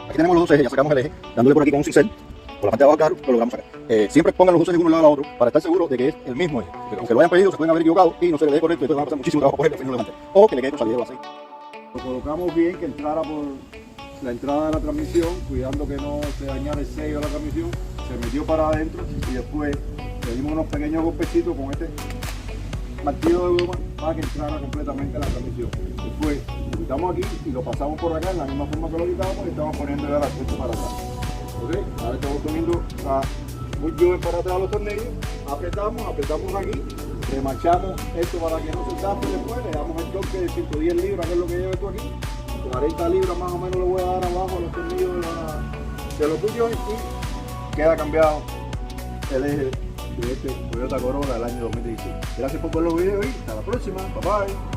Aquí tenemos los dos ejes, ya sacamos el eje, dándole por aquí con un cincel, por la parte de abajo del carro, lo logramos sacar. Siempre pongan los dos ejes uno al lado del otro para estar seguro de que es el mismo eje. Porque aunque lo hayan pedido, se pueden haber equivocado y no se le dé correcto, entonces van a pasar muchísimo trabajo por él, al fin no lo levanten. O que le quede con salidero de aceite. Lo colocamos bien, que entrara por la entrada de la transmisión, cuidando que no se dañara el sello de la transmisión. Se metió para adentro y después le dimos unos pequeños golpecitos con este martillo de goma para que entrara completamente la transmisión. Después lo quitamos aquí y lo pasamos por acá en la misma forma que lo quitamos y estamos poniendo ya la puerta para atrás. ¿Ok? Ahora estamos poniendo muy bien para atrás los tornillos, apretamos aquí, remachamos esto para que no se tape después, le damos el torque de 110 libras, que es lo que lleva esto aquí. 40 libras más o menos le voy a dar abajo a los tornillos de los tuyos y queda cambiado el eje de este Toyota Corolla del año 2016. Gracias por ver los videos y hasta la próxima. Bye bye.